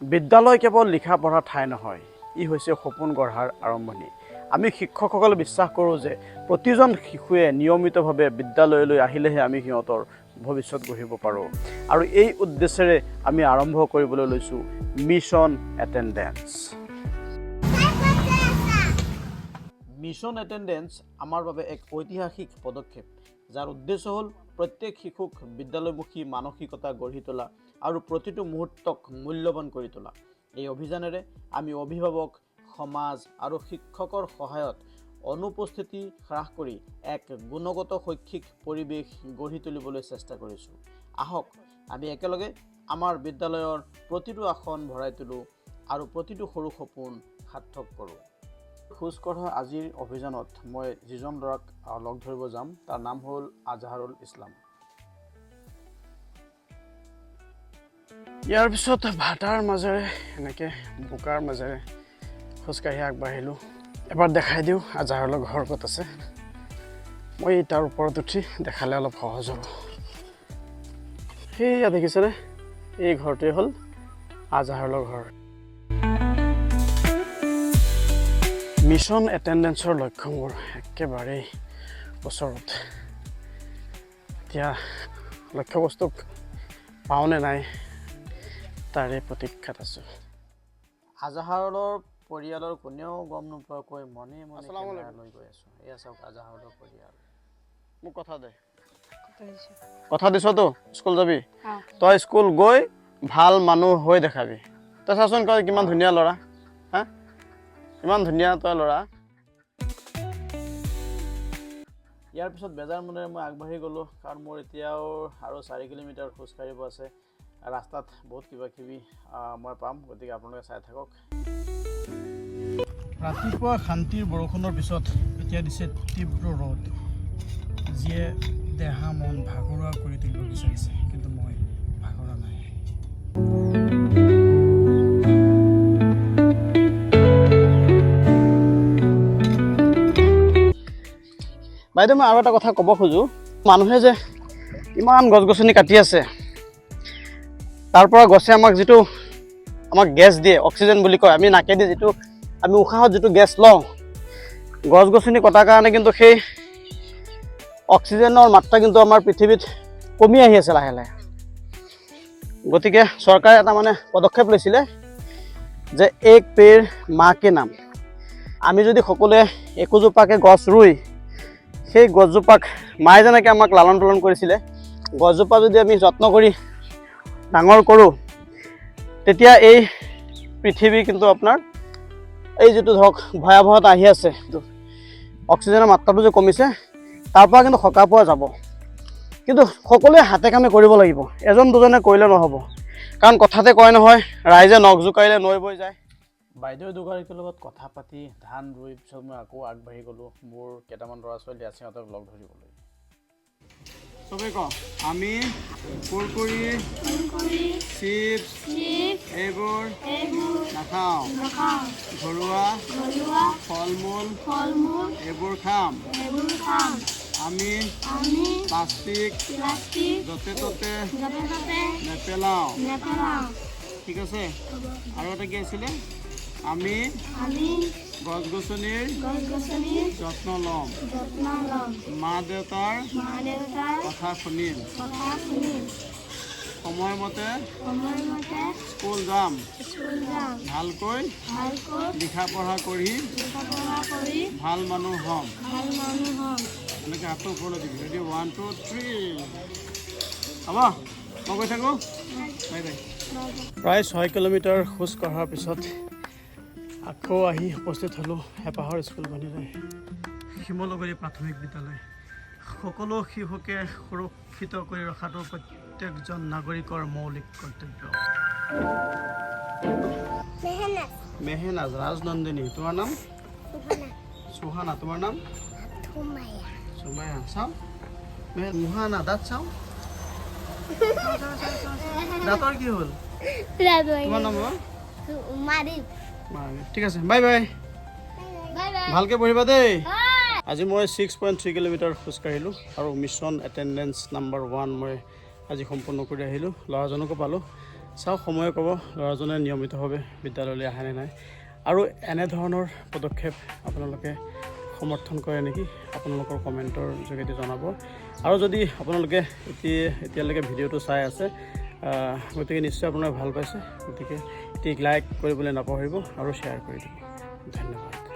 বিদ্যালয় কেৱল লিখা পঢ়া ঠাই নহয়, ই হৈছে সপোন গঢ়াৰ আৰম্ভণি। আমি শিক্ষকসকলে বিশ্বাস কৰোঁ যে প্ৰতিজন শিশুৱে নিয়মিতভাৱে বিদ্যালয়লৈ আহিলেহে আমি সিহঁতৰ ভৱিষ্যত গঢ়িব পাৰোঁ। আৰু এই উদ্দেশ্যেৰে আমি আৰম্ভ কৰিবলৈ লৈছোঁ মিছন এটেণ্ডেঞ্চ। মিছন এটেণ্ডেঞ্চ আমাৰ বাবে এক ঐতিহাসিক পদক্ষেপ, যাৰ উদ্দেশ্য হ'ল প্ৰত্যেক শিশুক বিদ্যালয়মুখী মানসিকতা গঢ়ি তোলা আৰু প্ৰতিটো মুহূৰ্তক মূল্যৱান কৰি তোলা। এই অভিযানেৰে আমি অভিভাৱক, সমাজ আৰু শিক্ষকৰ সহায়ত অনুপস্থিতি হ্ৰাস কৰি এক গুণগত শৈক্ষিক পৰিৱেশ গঢ়ি তুলিবলৈ চেষ্টা কৰিছোঁ। আহক আমি একেলগে আমাৰ বিদ্যালয়ৰ প্ৰতিটো আসন ভৰাই তোলোঁ আৰু প্ৰতিটো সৰু সপোন সাৰ্থক কৰোঁ। খোজকঢ়া আজিৰ অভিযানত মই যিজন ল'ৰাক লগ ধৰিব যাম তাৰ নাম হ'ল আজহাৰুল ইছলাম। ইয়াৰ পিছত ভাটাৰ মাজেৰে এনেকৈ বোকাৰ মাজেৰে খোজকাঢ়ি আগবাঢ়িলোঁ। এবাৰ দেখাই দিওঁ আজহাৰুলৰ ঘৰ ক'ত আছে। মই তাৰ ওপৰত উঠি দেখালে অলপ সহজ হ'ব। সেয়া দেখিছেনে, এই ঘৰটোৱে হ'ল আজহাৰুলৰ ঘৰ। মিছন এটেণ্ডেঞ্চৰ লক্ষ্যবোৰ একেবাৰেই ওচৰত। এতিয়া লক্ষ্যবস্তুক পাওঁনে নাই তাৰে প্ৰতীক্ষাত আছোঁ। আজহাৰুলৰ পৰিয়ালৰ কোনেও গম নোপোৱাকৈ মনে মনে লৈ গৈ আছোঁ। এয়া চাওক আজহাৰুলৰ পৰিয়াল। মোক কথা দে, কথা দিছতো স্কুল যাবি। তই স্কুল গৈ ভাল মানুহ হৈ দেখাবি। তই চাচোন কয় কিমান ধুনীয়া ল'ৰা, হা ইমান ধুনীয়া তই ল'ৰা। ইয়াৰ পিছত বেজাৰ মনেৰে মই আগবাঢ়ি গ'লোঁ, কাৰণ মোৰ এতিয়াও আৰু 4 কিলোমিটাৰ খোজ কাঢ়িব আছে। ৰাস্তাত বহুত কিবা কিবি মই পাম, গতিকে আপোনালোকে চাই থাকক। ৰাতিপুৱা শান্তিৰ বৰষুণৰ পিছত এতিয়া দিছে তীব্ৰ ৰ'দ, যিয়ে দেহা মন ভাগৰুৱা কৰি তুলিব বিচাৰিছে, কিন্তু মই ভাগৰা নাই। বাইদেউ, মই আৰু এটা কথা ক'ব খোজোঁ। মানুহে যে ইমান গছ গছনি কাটি আছে, তাৰ পৰা গছে আমাক গেছ দিয়ে, অক্সিজেন বুলি কয়। আমি নাকেদি যিটো আমি উশাহত যিটো গেছ লওঁ, গছ গছনি কটাৰ কাৰণে কিন্তু সেই অক্সিজেনৰ মাত্ৰা কিন্তু আমাৰ পৃথিৱীত কমি আহি আছে লাহে লাহে। গতিকে চৰকাৰে এটা পদক্ষেপ লৈছিলে যে এক পেড় মা কে নাম। আমি যদি সকলোৱে একোজোপাকে গছ ৰুই, সেই গছজোপাক মায়ে যেনেকৈ আমাক লালন পালন কৰিছিলে, গছজোপা যদি আমি যত্ন কৰি ডাঙৰ কৰোঁ, তেতিয়া এই পৃথিৱী কিন্তু আপোনাৰ এই যিটো ধৰক ভয়াৱহতা আহি আছে, অক্সিজেনৰ মাত্ৰাটো যে কমিছে, তাৰ পৰা কিন্তু সকাহ পোৱা যাব। কিন্তু সকলোৱে হাতে কামে কৰিব লাগিব, এজন দুজনে কৰিলে নহ'ব। কাৰণ কথাতে কয় নহয়, ৰাইজে নখ জোকাৰিলে নৈ বৈ যায়। বাইদেউ দুগৰাকীৰ লগত কথা পাতি ধান ৰুই পিছত মই আকৌ আগবাঢ়ি গ'লোঁ মোৰ কেইটামান ল'ৰা ছোৱালী আছে সিহঁতক লগ ধৰিবলৈ। চবেই কওঁ, আমি কুৰকুৰি, চিপছ এইবোৰ নাখাওঁ, ঘৰুৱা ফল মূল এইবোৰ খাম। আমি প্লাষ্টিক য'তে ত'তে নেপেলাওঁ, ঠিক আছে। আৰু এটা কি আছিলে, আমি গছ গছনিৰ যত্ন ল'ম, মা দেউতাৰ কথা শুনিম, সময়মতে স্কুল যাম, ভালকৈ লিখা পঢ়া কৰি ভাল মানুহ হ'ম। এনেকৈ হাতটো ওপৰলৈ দিবি। ৰেডি, 1 2 3। হ'ব, মই গৈ থাকোঁ, বাই বাই। প্ৰায় 6 কিলোমিটাৰ খোজ কঢ়াৰ পিছত আকৌ আহি উপস্থিত হ'লোঁ হেঁপাহৰ স্কুলখনলৈ, শিমলুগুৰি প্ৰাথমিক বিদ্যালয়। সকলো শিশুকে সুৰক্ষিত কৰি ৰখাটো প্ৰত্যেকজন নাগৰিকৰ মৌলিক কৰ্তব্য। মেহনাজ ৰাজনন্দিনী, তোমাৰ নাম? সুহানা, তোমাৰ নাম? সুমায়া। চাওঁ মুহানা, দাঁত চাওঁ, দাঁতৰ কি হ'ল? তোমাৰ নাম? ঠিক আছে, বাই বাই, ভালকৈ পঢ়িবা দেই। আজি মই 6.3 কিলোমিটাৰ খোজকাঢ়িলোঁ আৰু মিছন এটেণ্ডেঞ্চ নাম্বাৰ 1 মই আজি সম্পূৰ্ণ কৰি আহিলোঁ। ল'ৰাজনকো পালোঁ, চাওক সময়ে ক'ব ল'ৰাজনে নিয়মিতভাৱে বিদ্যালয়লৈ আহেনে নাই আৰু এনেধৰণৰ পদক্ষেপ আপোনালোকে সমৰ্থন কৰে নেকি আপোনালোকৰ কমেণ্টৰ যোগেদি জনাব আৰু যদি আপোনালোকে এতিয়ালৈকে ভিডিঅ'টো চাই আছে গতিকে নিশ্চয় আপোনালোকে ভাল পাইছে গতিকে এটি লাইক কৰিবলৈ নাপাহৰিব আৰু শ্বেয়াৰ কৰি দিব ধন্যবাদ